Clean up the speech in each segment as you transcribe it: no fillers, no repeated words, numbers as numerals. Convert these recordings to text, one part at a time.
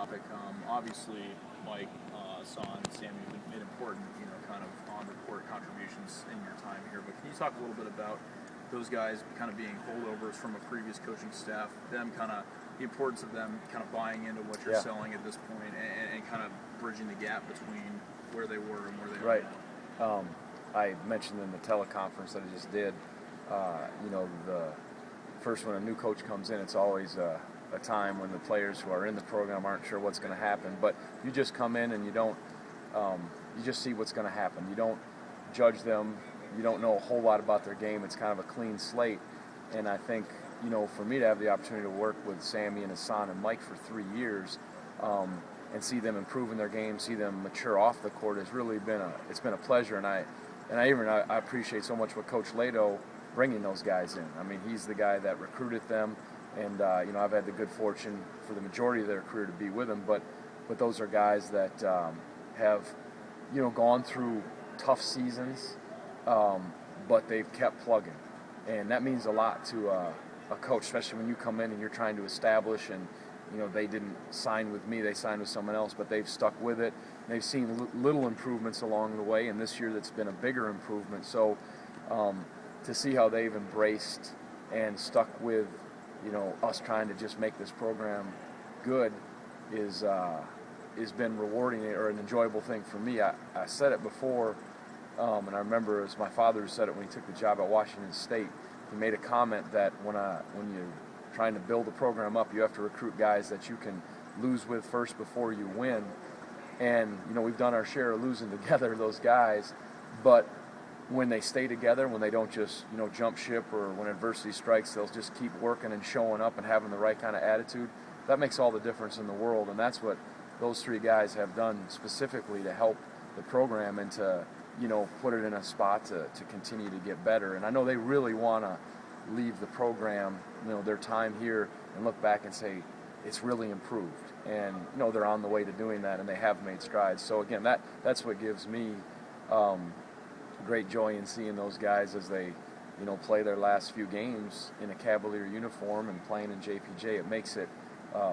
topic. Obviously, Mike, Son, Sammy made important, kind of on-the-court contributions in your time here. But can you talk a little bit about those guys kind of being holdovers from a previous coaching staff, them kind of the importance of them kind of buying into what you're selling at this point, and kind of bridging the gap between where they were and where they are now? I mentioned in the teleconference that I just did, the first when a new coach comes in, it's always a time when the players who are in the program aren't sure what's going to happen. But you just come in and you don't, you just see what's going to happen. You don't judge them. You don't know a whole lot about their game. It's kind of a clean slate. And I think, for me to have the opportunity to work with Sammy and Hassan and Mike for 3 years, and see them improve in their game, see them mature off the court, has really been a pleasure. And I appreciate so much what Coach Lado bringing those guys in. I mean, he's the guy that recruited them, and I've had the good fortune for the majority of their career to be with them. But those are guys that have gone through tough seasons, but they've kept plugging, and that means a lot to a coach, especially when you come in and you're trying to establish. And they didn't sign with me; they signed with someone else, but they've stuck with it. They've seen little improvements along the way, and this year that's been a bigger improvement. So to see how they've embraced and stuck with us trying to just make this program good is been rewarding, or an enjoyable thing for me. I said it before, and I remember it was my father who said it when he took the job at Washington State. He made a comment that when you're trying to build a program up, you have to recruit guys that you can lose with first before you win. And we've done our share of losing together, those guys, but when they stay together, when they don't just jump ship, or when adversity strikes, they'll just keep working and showing up and having the right kind of attitude. That makes all the difference in the world, and that's what those 3 guys have done specifically to help the program and to put it in a spot to continue to get better. And I know they really want to leave the program, their time here, and look back and say it's really improved. And they're on the way to doing that, and they have made strides. So again, that's what gives me great joy in seeing those guys as they play their last few games in a Cavalier uniform and playing in JPJ. It makes it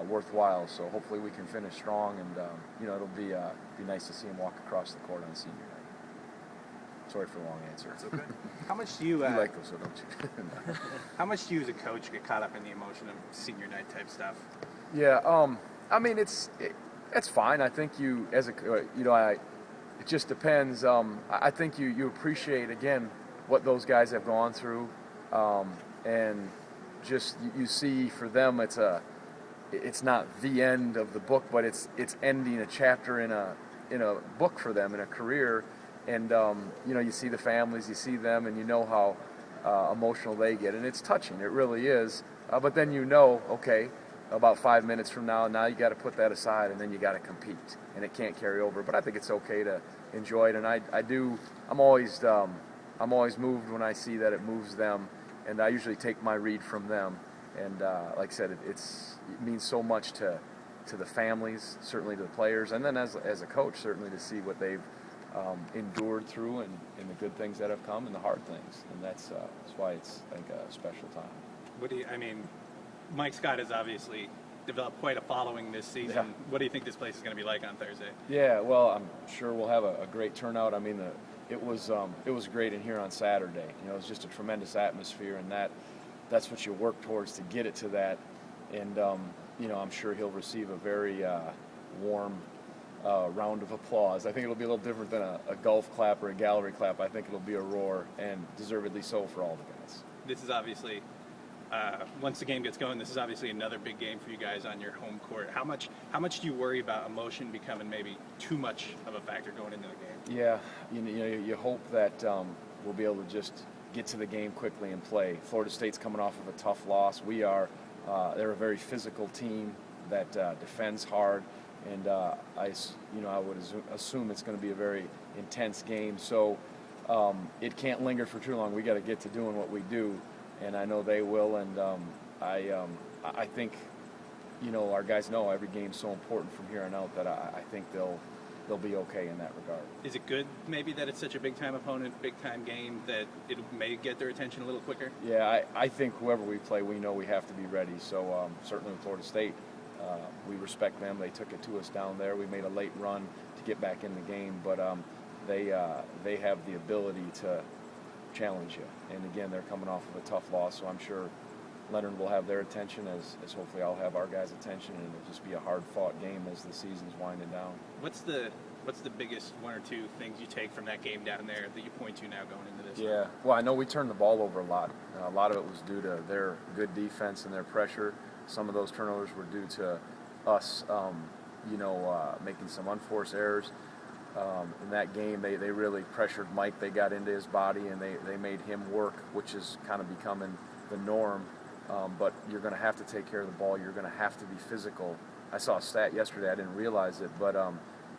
worthwhile. So hopefully we can finish strong, and it'll be nice to see them walk across the court on senior night. Sorry for the long answer. It's okay. How much do you like those, so don't you? How much do you as a coach get caught up in the emotion of senior night type stuff? Yeah, I mean it's fine. I think you as a it just depends. I think you appreciate again what those guys have gone through, and just you see for them it's not the end of the book, but it's ending a chapter in a book for them in a career. And you see the families, you see them, and how emotional they get, and it's touching. It really is. But then okay, about 5 minutes from now you got to put that aside, and then you got to compete, and it can't carry over. But I think it's okay to enjoy it, and I'm always moved when I see that it moves them, and I usually take my read from them. And like I said, it means so much to the families, certainly to the players, and then as a coach, certainly to see what they've endured through, and the good things that have come and the hard things, and that's why it's like a special time. Mike Scott has obviously developed quite a following this season. Yeah. What do you think this place is going to be like on Thursday? Yeah, well, I'm sure we'll have a great turnout. I mean, it was great in here on Saturday. It was just a tremendous atmosphere, and that's what you work towards to get it to that. And I'm sure he'll receive a very warm round of applause. I think it'll be a little different than a golf clap or a gallery clap. I think it'll be a roar, and deservedly so for all the guys. This is obviously, once the game gets going, this is obviously another big game for you guys on your home court. How much do you worry about emotion becoming maybe too much of a factor going into the game? Yeah, you hope that we'll be able to just get to the game quickly and play. Florida State's coming off of a tough loss. We are. They're a very physical team that defends hard. And I would assume it's going to be a very intense game. So it can't linger for too long. We got to get to doing what we do, and I know they will. And I think our guys know every game's so important from here on out that I think they'll be okay in that regard. Is it good maybe that it's such a big time opponent, big time game, that it may get their attention a little quicker? Yeah, I think whoever we play, we know we have to be ready. So certainly with Florida State. We respect them. They took it to us down there. We made a late run to get back in the game, but they have the ability to challenge you. And again, they're coming off of a tough loss, so I'm sure Leonard will have their attention as hopefully I'll have our guys' attention, and it'll just be a hard-fought game as the season's winding down. What's the biggest one or two things you take from that game down there that you point to now going into this? Yeah, well, I know we turned the ball over a lot. A lot of it was due to their good defense and their pressure. Some of those turnovers were due to us, making some unforced errors. In that game, they really pressured Mike. They got into his body, and they made him work, which is kind of becoming the norm. But you're going to have to take care of the ball. You're going to have to be physical. I saw a stat yesterday. I didn't realize it, but I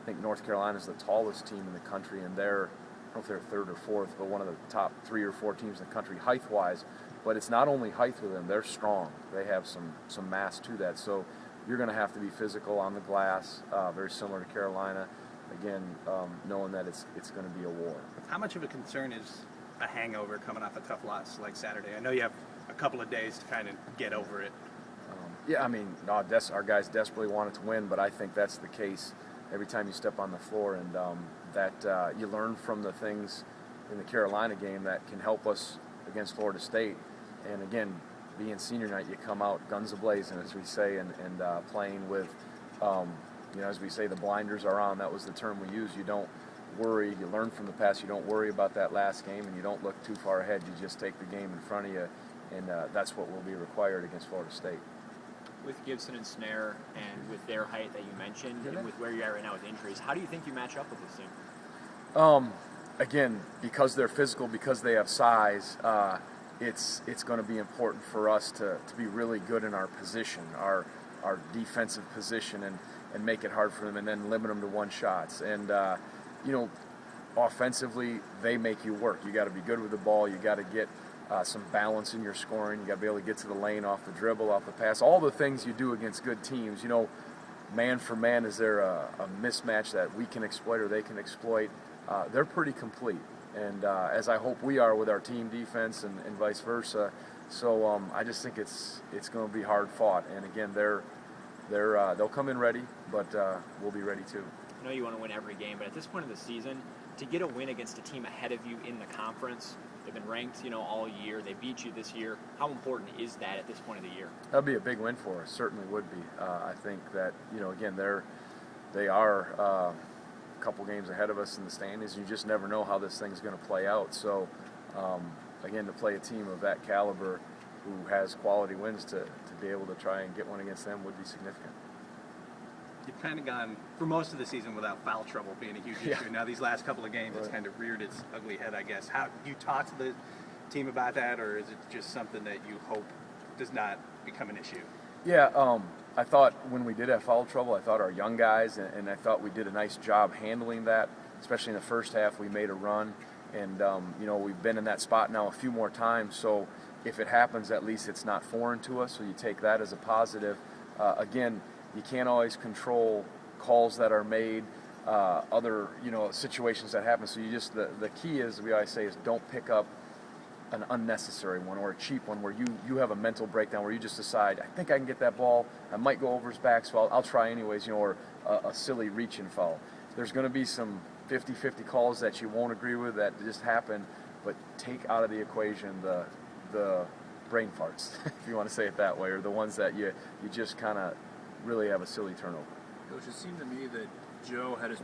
think North Carolina is the tallest team in the country, and they're, I don't know if they're third or fourth, but one of the top 3 or 4 teams in the country height-wise. But it's not only height with them; they're strong. They have some mass to that. So you're going to have to be physical on the glass, very similar to Carolina. Again, knowing that it's going to be a war. How much of a concern is a hangover coming off a tough loss like Saturday? I know you have a couple of days to kind of get over it. Our guys desperately wanted to win, but I think that's the case every time you step on the floor, and that you learn from the things in the Carolina game that can help us against Florida State. And again, being senior night, you come out guns a-blazing, as we say, and playing with, as we say, the blinders are on. That was the term we used. You don't worry. You learn from the past. You don't worry about that last game, and you don't look too far ahead. You just take the game in front of you, and that's what will be required against Florida State. With Gibson and Snare, and with their height that you mentioned, and with where you're at right now with injuries, how do you think you match up with this team? Again, because they're physical, because they have size, it's going to be important for us to be really good in our position, our defensive position, and make it hard for them, and then limit them to one shots. And offensively, they make you work. You got to be good with the ball. You got to get some balance in your scoring. You got to be able to get to the lane off the dribble, off the pass, all the things you do against good teams. Man for man, is there a mismatch that we can exploit or they can exploit? They're pretty complete, and as I hope we are with our team defense and vice versa. So I just think it's going to be hard fought, and again, they'll come in ready, but we'll be ready too. I know you want to win every game, but at this point of the season, to get a win against a team ahead of you in the conference, they've been ranked, all year. They beat you this year. How important is that at this point of the year? That'd be a big win for us. Certainly would be. I think that again, they are a couple games ahead of us in the standings. You just never know how this thing's going to play out. So again, to play a team of that caliber who has quality wins, to be able to try and get one against them would be significant. You've kind of gone for most of the season without foul trouble being a huge issue. Now these last couple of games, It's kind of reared its ugly head, I guess. How do you talk to the team about that, or is it just something that you hope does not become an issue? Yeah, I thought when we did have foul trouble, I thought our young guys, and I thought we did a nice job handling that, especially in the first half. We made a run, and we've been in that spot now a few more times, so if it happens, at least it's not foreign to us, so you take that as a positive. Again, you can't always control calls that are made, other situations that happen. So you just the key is, we always say, is don't pick up an unnecessary one or a cheap one where you have a mental breakdown where you just decide, I think I can get that ball, I might go over his back, so I'll try anyways, or a silly reach-in foul. There's going to be some 50-50 calls that you won't agree with that just happen, but take out of the equation the brain farts, if you want to say it that way, or the ones that you just kind of really have a silly turnover. Coach, it seemed to me that Joe had his